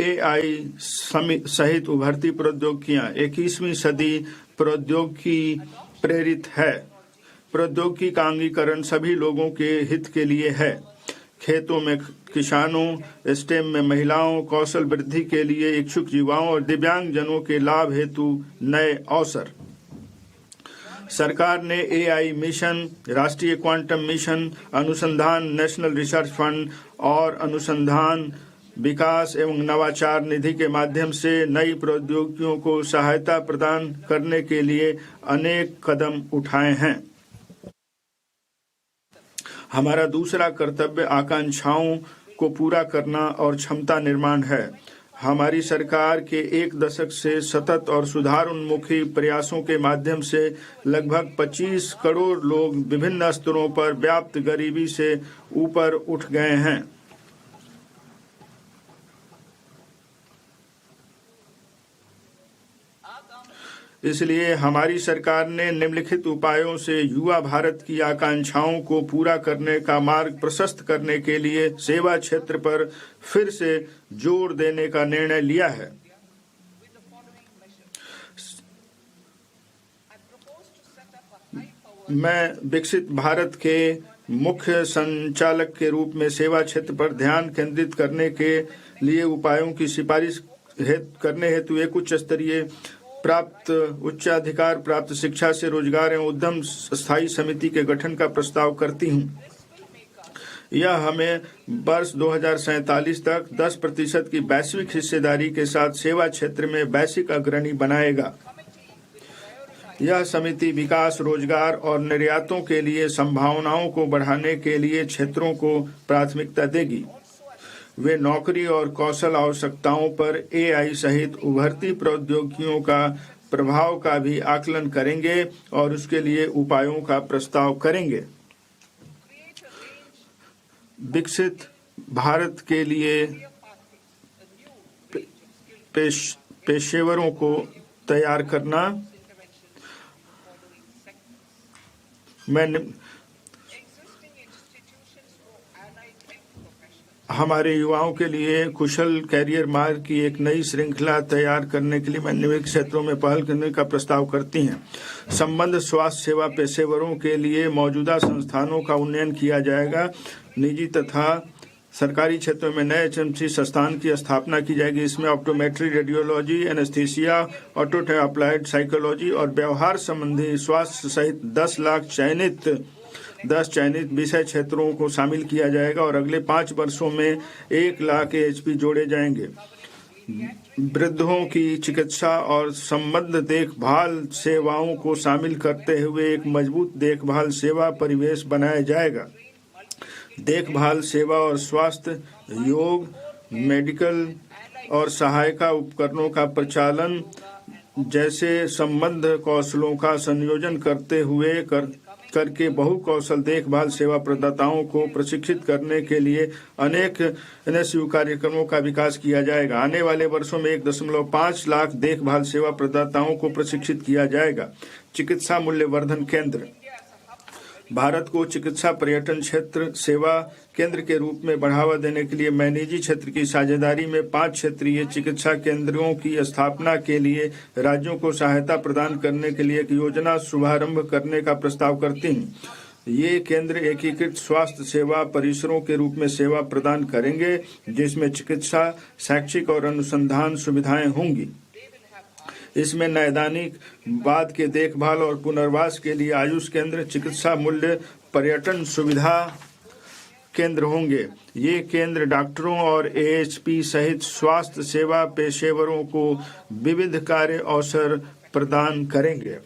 AI सहित उभरती प्रौद्योगिकियां 21वीं सदी प्रौद्योगिकी प्रेरित है। प्रौद्योगिकी का अंगीकरण सभी लोगों के हित के लिए है। खेतों में किसानों, स्टेम में महिलाओं, कौशल वृद्धि के लिए इच्छुक युवाओं और दिव्यांगजनों के लाभ हेतु नए अवसर। सरकार ने एआई मिशन, राष्ट्रीय क्वांटम मिशन, अनुसंधान नेशनल रिसर्च फंड और अनुसंधान विकास एवं नवाचार निधि के माध्यम से नई प्रौद्योगिकियों को सहायता प्रदान करने के लिए अनेक कदम उठाए हैं। हमारा दूसरा कर्तव्य आकांक्षाओं को पूरा करना और क्षमता निर्माण है। हमारी सरकार के एक दशक से सतत और सुधार उन्मुखी प्रयासों के माध्यम से लगभग 25 करोड़ लोग विभिन्न स्तरों पर व्याप्त गरीबी से ऊपर उठ गए हैं। इसलिए हमारी सरकार ने निम्नलिखित उपायों से युवा भारत की आकांक्षाओं को पूरा करने का मार्ग प्रशस्त करने के लिए सेवा क्षेत्र पर फिर से जोर देने का निर्णय लिया है। मैं विकसित भारत के मुख्य संचालक के रूप में सेवा क्षेत्र पर ध्यान केंद्रित करने के लिए उपायों की सिफारिश करने हेतु एक उच्च स्तरीय उच्चाधिकार प्राप्त शिक्षा से रोजगार एवं उद्यम स्थायी समिति के गठन का प्रस्ताव करती हूँ। यह हमें वर्ष 2047 तक 10% की वैश्विक हिस्सेदारी के साथ सेवा क्षेत्र में वैश्विक अग्रणी बनाएगा। यह समिति विकास, रोजगार और निर्यातों के लिए संभावनाओं को बढ़ाने के लिए क्षेत्रों को प्राथमिकता देगी। वे नौकरी और कौशल आवश्यकताओं पर एआई सहित उभरती प्रौद्योगिकियों का प्रभाव का भी आकलन करेंगे और उसके लिए उपायों का प्रस्ताव करेंगे। विकसित भारत के लिए पेशेवरों को तैयार करना। हमारे युवाओं के लिए कुशल कैरियर मार्ग की एक नई श्रृंखला तैयार करने के लिए मैं निम्नलिखित क्षेत्रों में पहल करने का प्रस्ताव करती हैं। संबद्ध स्वास्थ्य सेवा पेशेवरों के लिए मौजूदा संस्थानों का उन्नयन किया जाएगा। निजी तथा सरकारी क्षेत्रों में नए एचएमसी संस्थान की स्थापना की जाएगी। इसमें optometry, radiology, anaesthesia, auto applied psychology और व्यवहार संबंधी स्वास्थ्य सहित 10 चयनित विषय क्षेत्रों को शामिल किया जाएगा और अगले 5 वर्षों में 1 लाख एएचपी जोड़े जाएंगे। वृद्धों की चिकित्सा और संबद्ध देखभाल सेवाओं को शामिल करते हुए एक मजबूत देखभाल सेवा परिवेश बनाया जाएगा। देखभाल सेवा और स्वास्थ्य, योग, मेडिकल और सहायता उपकरणों का प्रचालन जैसे संबद्ध कौशलों का संयोजन करके बहु कौशल देखभाल सेवा प्रदाताओं को प्रशिक्षित करने के लिए अनेक एनएसयू कार्यक्रमों का विकास किया जाएगा। आने वाले वर्षों में 1.5 लाख देखभाल सेवा प्रदाताओं को प्रशिक्षित किया जाएगा। चिकित्सा मूल्यवर्धन केंद्र। भारत को चिकित्सा पर्यटन क्षेत्र सेवा केंद्र के रूप में बढ़ावा देने के लिए मैं निजी क्षेत्र की साझेदारी में 5 क्षेत्रीय चिकित्सा केंद्रों की स्थापना के लिए राज्यों को सहायता प्रदान करने के लिए एक योजना शुभारंभ करने का प्रस्ताव करती हूँ। ये केंद्र एकीकृत स्वास्थ्य सेवा परिसरों के रूप में सेवा प्रदान करेंगे, जिसमें चिकित्सा, शैक्षिक और अनुसंधान सुविधाएं होंगी। इसमें नैदानिक बाद के देखभाल और पुनर्वास के लिए आयुष केंद्र, चिकित्सा मूल्य पर्यटन सुविधा केंद्र होंगे। ये केंद्र डॉक्टरों और एएचपी सहित स्वास्थ्य सेवा पेशेवरों को विविध कार्य अवसर प्रदान करेंगे।